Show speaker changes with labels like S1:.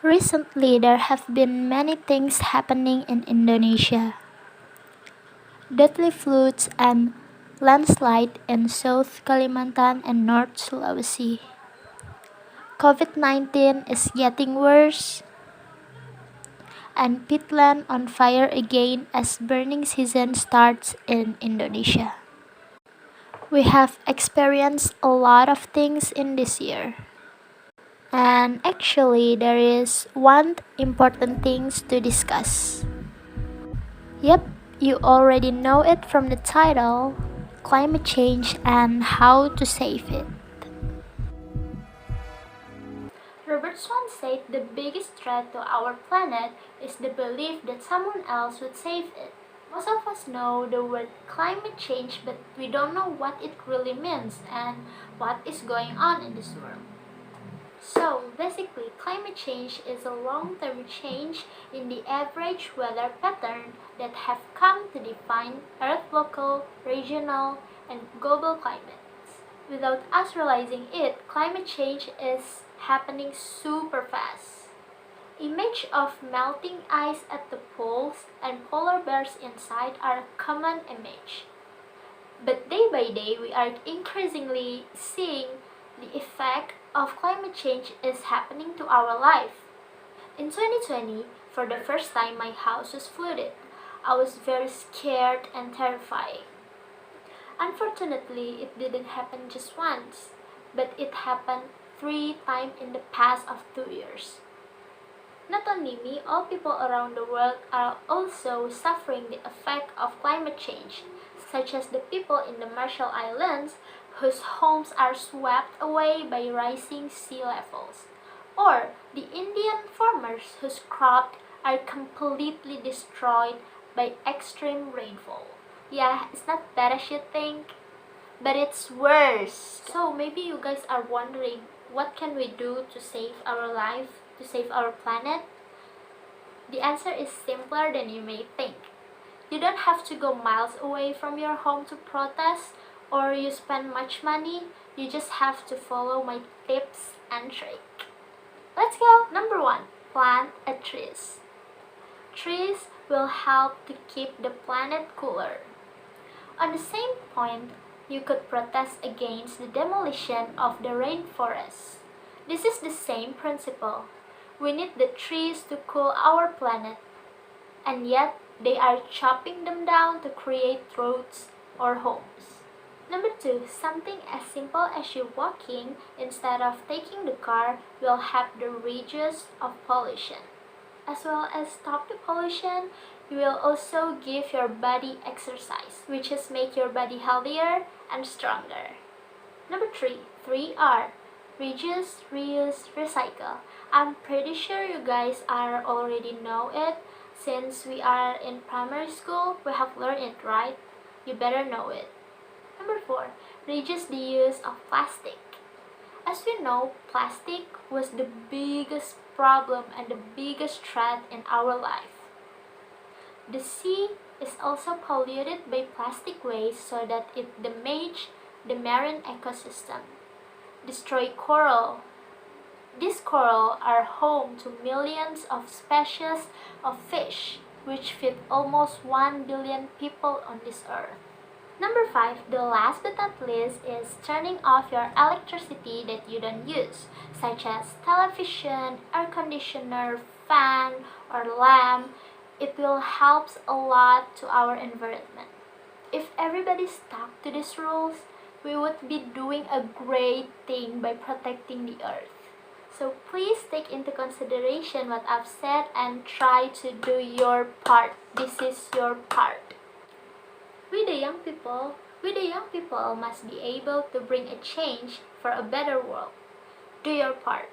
S1: Recently, there have been many things happening in Indonesia. Deadly floods and landslide in South Kalimantan and North Sulawesi. COVID-19 is getting worse, and peatland on fire again as burning season starts in Indonesia. We have experienced a lot of things in this year. And actually, there is one important thing to discuss. Yep, you already know it from the title, climate change and how to save it. Robert Swan said the biggest threat to our planet is the belief that someone else would save it. Most of us know the word climate change, but we don't know what it really means and what is going on in this world. So basically, climate change is a long-term change in the average weather pattern that have come to define Earth's local, regional, and global climates. Without us realizing it, climate change is happening super fast. Image of melting ice at the poles and polar bears inside are a common image. But day by day, we are increasingly seeing the effect of climate change is happening to our life. In 2020, for the first time, my house was flooded. I was very scared and terrified. Unfortunately, it didn't happen just once, but it happened 3 times in the past of 2 years. Not only me, all people around the world are also suffering the effect of climate change, such as the people in the Marshall Islands whose homes are swept away by rising sea levels, or the Indian farmers whose crops are completely destroyed by extreme rainfall. Yeah, it's not bad as you think, but it's worse. So maybe you guys are wondering, what can we do to save our life, to save our planet? The answer is simpler than you may think. You don't have to go miles away from your home to protest or you spend much money. You just have to follow my tips and tricks. Let's go! Number 1. Plant a trees. Trees will help to keep the planet cooler. On the same point, you could protest against the demolition of the rainforest. This is the same principle. We need the trees to cool our planet, and yet they are chopping them down to create roads or homes. Number 2, something as simple as you walking instead of taking the car will help the reduce of pollution. As well as stop the pollution, you will also give your body exercise, which is make your body healthier and stronger. Number 3, 3R. Reduce, reuse, recycle. I'm pretty sure you guys are already know it. Since we are in primary school, we have learned it, right? You better know it. Number 4, reduce the use of plastic. As we know, plastic was the biggest problem and the biggest threat in our life. The sea is also polluted by plastic waste so that it damages the marine ecosystem. Destroy coral. These coral are home to millions of species of fish, which feed almost 1 billion people on this earth. Number 5, the last but not least, is turning off your electricity that you don't use, such as television, air conditioner, fan, or lamp. It will help a lot to our environment. If everybody stuck to these rules, we would be doing a great thing by protecting the earth. So please take into consideration what I've said and try to do your part. This is your part. We the young people must be able to bring a change for a better world. Do your part.